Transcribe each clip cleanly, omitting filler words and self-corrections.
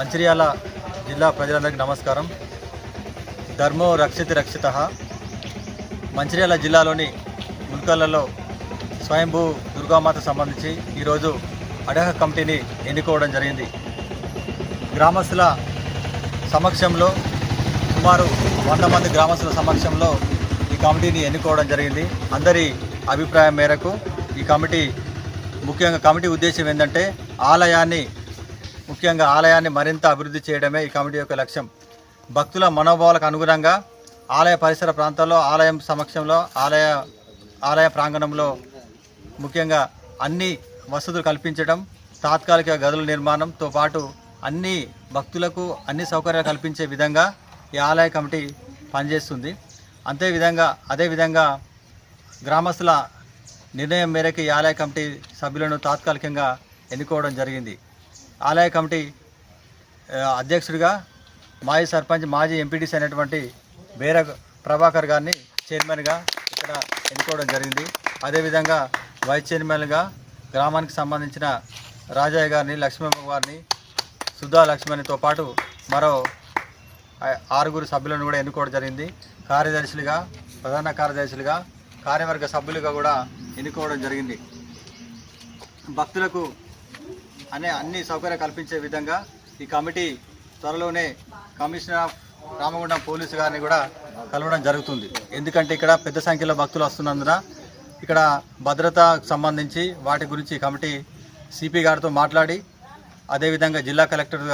మంచిర్యాల జిల్లా ప్రజలందరికీ నమస్కారం. ధర్మో రక్షిత రక్షితః. మంచిర్యాల జిల్లాలోని ముల్కలలో స్వయంభూ దుర్గామాత సంబంధించి ఈరోజు అడహ కమిటీని ఎన్నుకోవడం జరిగింది. గ్రామస్తుల సమక్షంలో సుమారు 100 మంది గ్రామస్తుల సమక్షంలో ఈ కమిటీని ఎన్నుకోవడం జరిగింది. అందరి అభిప్రాయం మేరకు ఈ కమిటీ ఉద్దేశం ఏంటంటే ఆలయాన్ని మరింత అభివృద్ధి చేయడమే ఈ కమిటీ యొక్క లక్ష్యం. భక్తుల మనోభావాలకు అనుగుణంగా ఆలయ పరిసర ప్రాంతాల్లో ఆలయం సమక్షంలో ఆలయ ప్రాంగణంలో ముఖ్యంగా అన్ని వసతులు కల్పించడం, తాత్కాలిక గదుల నిర్మాణంతో పాటు అన్ని భక్తులకు అన్ని సౌకర్యాలు కల్పించే విధంగా ఈ ఆలయ కమిటీ పనిచేస్తుంది. అదేవిధంగా గ్రామస్తుల నిర్ణయం మేరకు ఈ ఆలయ కమిటీ సభ్యులను తాత్కాలికంగా ఎన్నుకోవడం జరిగింది. ఆలయ కమిటీ అధ్యక్షుడిగా మాజీ సర్పంచ్, మాజీ ఎంపీటీసీ అయినటువంటి బేర ప్రభాకర్ గారిని చైర్మన్గా ఇక్కడ ఎన్నుకోవడం జరిగింది. అదేవిధంగా వైస్ చైర్మన్గా గ్రామానికి సంబంధించిన రాజయ్య గారిని, లక్ష్మమ్మ గారిని, సుధా లక్ష్మణితో పాటు మరో 6 సభ్యులను కూడా ఎన్నుకోవడం జరిగింది. కార్యదర్శులుగా, ప్రధాన కార్యదర్శులుగా, కార్యవర్గ సభ్యులుగా కూడా ఎన్నుకోవడం జరిగింది. భక్తులకు అన్ని సౌకర్యాలు కల్పించే విధంగా ఈ కమిటీ త్వరలోనే కమిషనర్ ఆఫ్ రామగుండం పోలీసు గారిని కూడా కలవడం జరుగుతుంది. ఎందుకంటే ఇక్కడ పెద్ద సంఖ్యలో భక్తులు వస్తున్నందున ఇక్కడ భద్రతకు సంబంధించి వాటి గురించి కమిటీ సిపి గారితో మాట్లాడి, అదేవిధంగా జిల్లా కలెక్టర్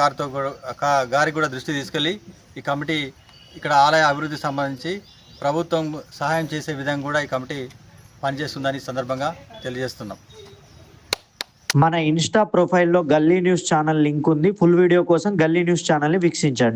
గారికి కూడా దృష్టి తీసుకెళ్ళి ఈ కమిటీ ఇక్కడ ఆలయ అభివృద్ధికి సంబంధించి ప్రభుత్వం సహాయం చేసే విధంగా కూడా ఈ కమిటీ పనిచేస్తుందని సందర్భంగా తెలియజేస్తున్నాం. మన ఇన్స్టా ప్రొఫైల్లో గల్లీ న్యూస్ ఛానల్ లింక్ ఉంది. ఫుల్ వీడియో కోసం గల్లీ న్యూస్ ఛానల్ని వీక్షించండి.